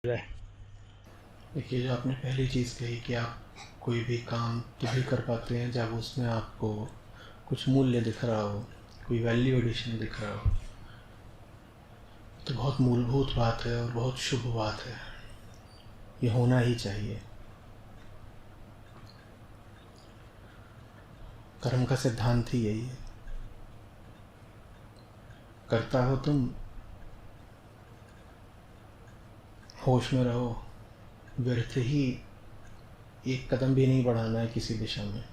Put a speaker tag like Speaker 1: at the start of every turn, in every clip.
Speaker 1: देखिए, जो आपने पहली चीज़ कही कि आप कोई भी काम तभी कर पाते हैं जब उसमें आपको कुछ मूल्य दिख रहा हो, कोई वैल्यू एडिशन दिख रहा हो, तो बहुत मूलभूत बात है और बहुत शुभ बात है। ये होना ही चाहिए। कर्म का सिद्धांत ही यही है। करता हो तुम, होश में रहो, व्यर्थ ही एक कदम भी नहीं बढ़ाना है किसी दिशा में।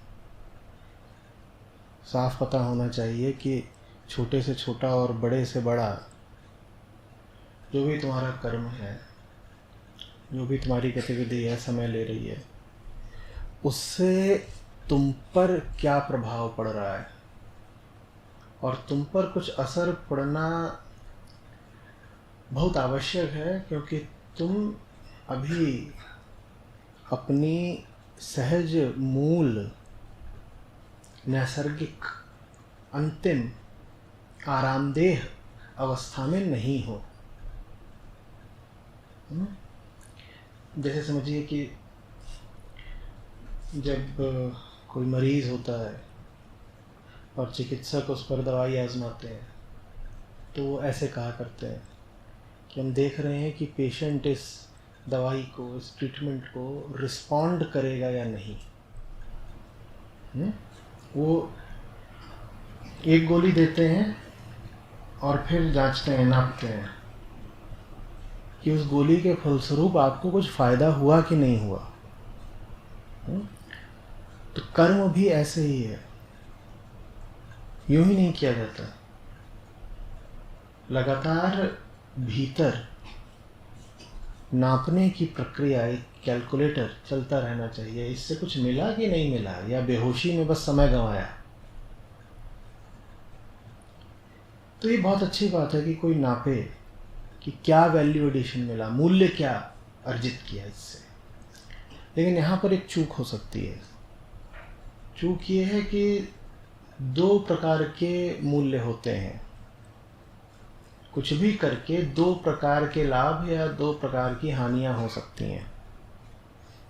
Speaker 1: साफ पता होना चाहिए कि छोटे से छोटा और बड़े से बड़ा जो भी तुम्हारा कर्म है, जो भी तुम्हारी गतिविधि है, समय ले रही है, उससे तुम पर क्या प्रभाव पड़ रहा है। और तुम पर कुछ असर पड़ना बहुत आवश्यक है, क्योंकि तुम अभी अपनी सहज मूल नैसर्गिक अंतिम आरामदेह अवस्था में नहीं हो। जैसे समझिए कि जब कोई मरीज़ होता है और चिकित्सक उस पर दवाई आजमाते हैं, तो वो ऐसे कहा करते हैं कि हम देख रहे हैं कि पेशेंट इस दवाई को, इस ट्रीटमेंट को रिस्पॉन्ड करेगा या नहीं। वो एक गोली देते हैं और फिर जांचते हैं, नापते हैं कि उस गोली के फलस्वरूप आपको कुछ फ़ायदा हुआ कि नहीं हुआ। तो कर्म भी ऐसे ही है, यूं ही नहीं किया जाता। लगातार भीतर नापने की प्रक्रिया, एक कैलकुलेटर चलता रहना चाहिए। इससे कुछ मिला कि नहीं मिला, या बेहोशी में बस समय गंवाया। तो ये बहुत अच्छी बात है कि कोई नापे कि क्या वैल्यू एडिशन मिला, मूल्य क्या अर्जित किया इससे। लेकिन यहाँ पर एक चूक हो सकती है। चूक ये है कि दो प्रकार के मूल्य होते हैं। कुछ भी करके दो प्रकार के लाभ या दो प्रकार की हानियां हो सकती हैं।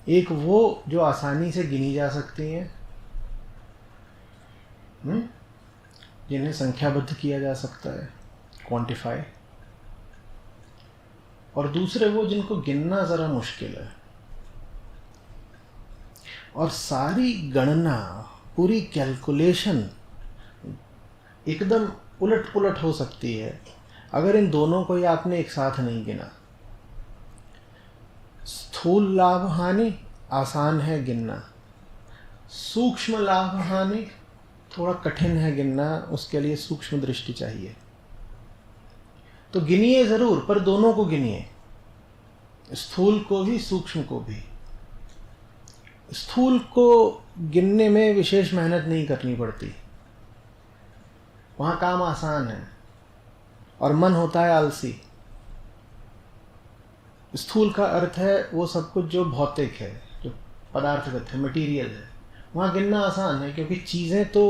Speaker 1: एक वो जो आसानी से गिनी जा सकती हैं, जिन्हें संख्याबद्ध किया जा सकता है, क्वांटिफाई। और दूसरे वो जिनको गिनना ज़रा मुश्किल है। और सारी गणना, पूरी कैलकुलेशन एकदम उलट पुलट हो सकती है अगर इन दोनों को ही आपने एक साथ नहीं गिना। स्थूल लाभ हानि आसान है गिनना, सूक्ष्म लाभ हानि थोड़ा कठिन है गिनना, उसके लिए सूक्ष्म दृष्टि चाहिए। तो गिनिए ज़रूर, पर दोनों को गिनिए, स्थूल को भी सूक्ष्म को भी। स्थूल को गिनने में विशेष मेहनत नहीं करनी पड़ती, वहाँ काम आसान है और मन होता है आलसी। स्थूल का अर्थ है वो सब कुछ जो भौतिक है, जो पदार्थगत है, मटेरियल है। वहाँ गिनना आसान है क्योंकि चीज़ें तो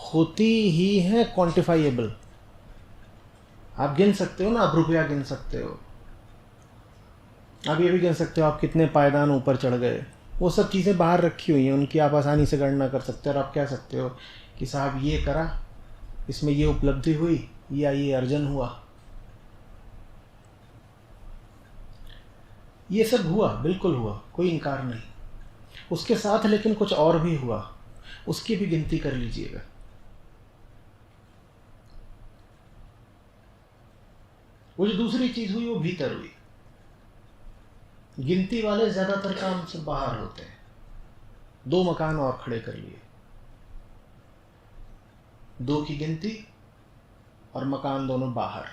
Speaker 1: होती ही हैं क्वांटिफाइएबल। आप गिन सकते हो ना, आप रुपया गिन सकते हो, आप ये भी गिन सकते हो आप कितने पायदान ऊपर चढ़ गए। वो सब चीज़ें बाहर रखी हुई हैं, उनकी आप आसानी से गणना कर सकते हो। और आप कह सकते हो कि साहब ये करा, इसमें ये उपलब्धि हुई या ये अर्जन हुआ। ये सब हुआ, बिल्कुल हुआ, कोई इनकार नहीं। उसके साथ लेकिन कुछ और भी हुआ, उसकी भी गिनती कर लीजिएगा। वो जो दूसरी चीज़ हुई वो भीतर हुई। गिनती वाले ज़्यादातर काम से बाहर होते हैं। दो मकान और खड़े कर लिए, दो की गिनती और मकान दोनों बाहर।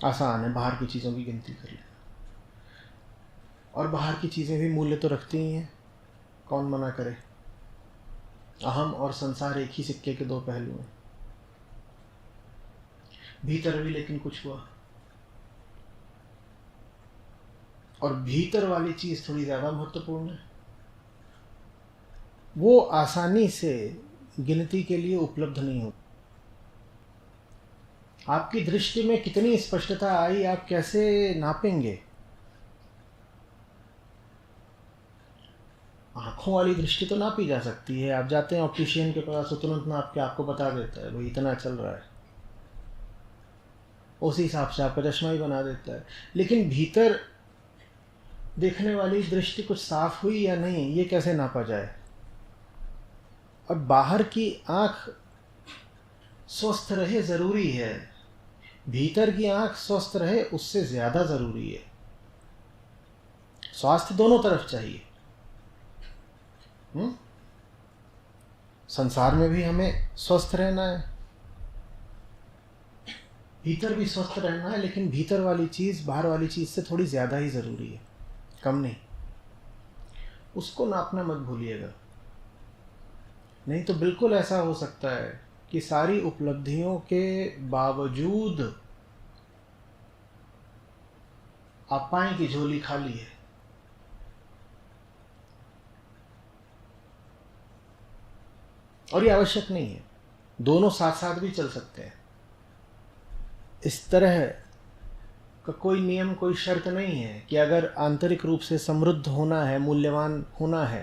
Speaker 1: आसान है बाहर की चीज़ों की गिनती कर लेना। और बाहर की चीज़ें भी मूल्य तो रखती ही हैं, कौन मना करे। अहम और संसार एक ही सिक्के के दो पहलू हैं। भीतर भी लेकिन कुछ हुआ, और भीतर वाली चीज़ थोड़ी ज़्यादा महत्वपूर्ण है। वो आसानी से गिनती के लिए उपलब्ध नहीं होती। आपकी दृष्टि में कितनी स्पष्टता आई, आप कैसे नापेंगे? आँखों वाली दृष्टि तो नापी जा सकती है। आप जाते हैं ऑप्टिशियन के पास, वो तुरंत नाप के आपको बता देता है भाई इतना चल रहा है, उसी हिसाब से आपका चश्मा ही बना देता है। लेकिन भीतर देखने वाली दृष्टि कुछ साफ हुई या नहीं, ये कैसे नापा जाए? और बाहर की आँख स्वस्थ रहे ज़रूरी है, भीतर की आँख स्वस्थ रहे उससे ज़्यादा ज़रूरी है। स्वास्थ्य दोनों तरफ चाहिए। संसार में भी हमें स्वस्थ रहना है, भीतर भी स्वस्थ रहना है, लेकिन भीतर वाली चीज़ बाहर वाली चीज़ से थोड़ी ज़्यादा ही ज़रूरी है, कम नहीं। उसको नापना मत भूलिएगा, नहीं तो बिल्कुल ऐसा हो सकता है कि सारी उपलब्धियों के बावजूद आप पाएं कि झोली खाली है। और ये आवश्यक नहीं है, दोनों साथ साथ भी चल सकते हैं। इस तरह का कोई नियम, कोई शर्त नहीं है कि अगर आंतरिक रूप से समृद्ध होना है, मूल्यवान होना है,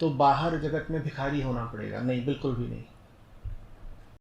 Speaker 1: तो बाहर जगत में भिखारी होना पड़ेगा। नहीं, बिल्कुल भी नहीं।